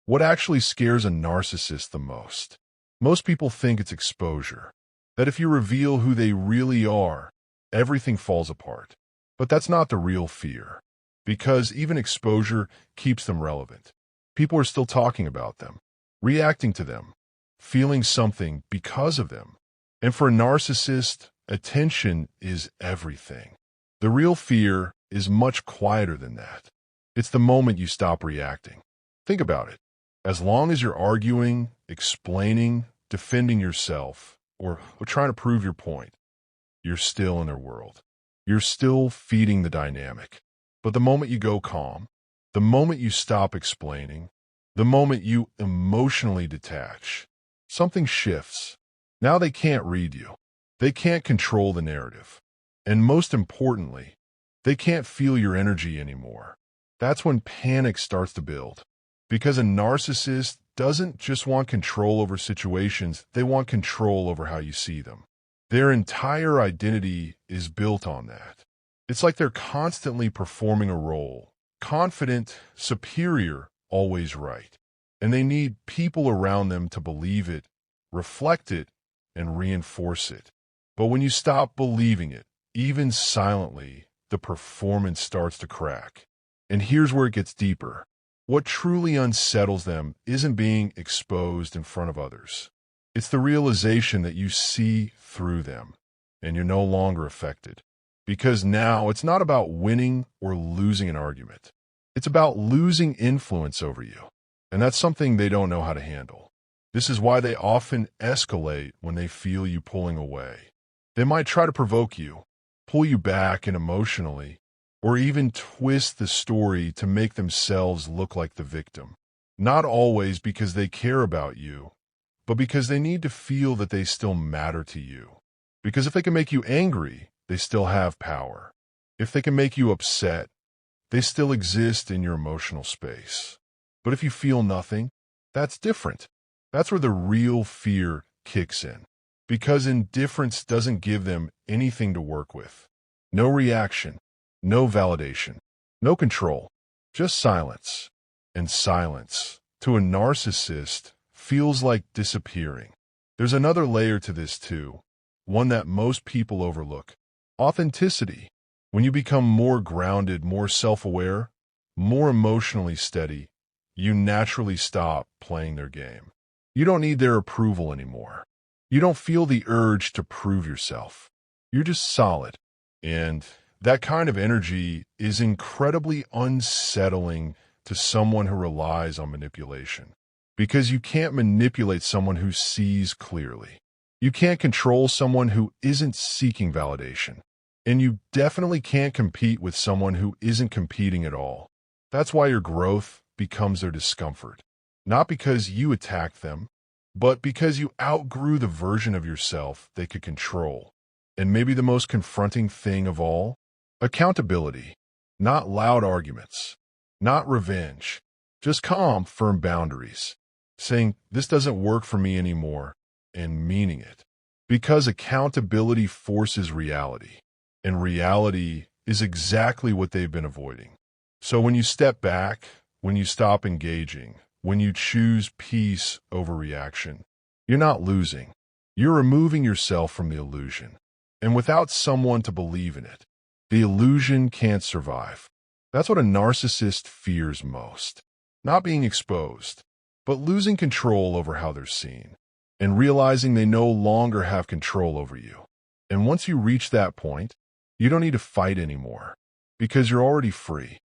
What actually scares a narcissist the most? Most people think it's exposure, that if you reveal who they really are, everything falls apart. But that's not the real fear, because even exposure keeps them relevant. People are still talking about them, reacting to them, feeling something because of them. And for a narcissist, attention is everything. The real fear is much quieter than that. It's the moment you stop reacting. Think about it. As long as you're arguing, explaining, defending yourself, or trying to prove your point, you're still in their world. You're still feeding the dynamic. But the moment you go calm, the moment you stop explaining, the moment you emotionally detach, something shifts. Now they can't read you. They can't control the narrative. And most importantly, they can't feel your energy anymore. That's when panic starts to build. Because a narcissist doesn't just want control over situations, they want control over how you see them. Their entire identity is built on that. It's like they're constantly performing a role, confident, superior, always right. And they need people around them to believe it, reflect it, and reinforce it. But when you stop believing it, even silently, the performance starts to crack. And here's where it gets deeper. What truly unsettles them isn't being exposed in front of others. It's the realization that you see through them, and you're no longer affected. Because now it's not about winning or losing an argument. It's about losing influence over you. And that's something they don't know how to handle. This is why they often escalate when they feel you pulling away. They might try to provoke you, pull you back and emotionally, or even twist the story to make themselves look like the victim. Not always because they care about you, but because they need to feel that they still matter to you. Because if they can make you angry, they still have power. If they can make you upset, they still exist in your emotional space. But if you feel nothing, that's different. That's where the real fear kicks in. Because indifference doesn't give them anything to work with. No reaction. No validation, no control, just silence. And silence, to a narcissist, feels like disappearing. There's another layer to this too, one that most people overlook. Authenticity. When you become more grounded, more self-aware, more emotionally steady, you naturally stop playing their game. You don't need their approval anymore. You don't feel the urge to prove yourself. You're just solid. And that kind of energy is incredibly unsettling to someone who relies on manipulation. Because you can't manipulate someone who sees clearly. You can't control someone who isn't seeking validation. And you definitely can't compete with someone who isn't competing at all. That's why your growth becomes their discomfort. Not because you attacked them, but because you outgrew the version of yourself they could control. And maybe the most confronting thing of all? Accountability. Not loud arguments. Not revenge. Just calm, firm boundaries. Saying, this doesn't work for me anymore, and meaning it. Because accountability forces reality. And reality is exactly what they've been avoiding. So when you step back, when you stop engaging, when you choose peace over reaction, you're not losing. You're removing yourself from the illusion. And without someone to believe in it, the illusion can't survive. That's what a narcissist fears most. Not being exposed, but losing control over how they're seen, and realizing they no longer have control over you. And once you reach that point, you don't need to fight anymore, because you're already free.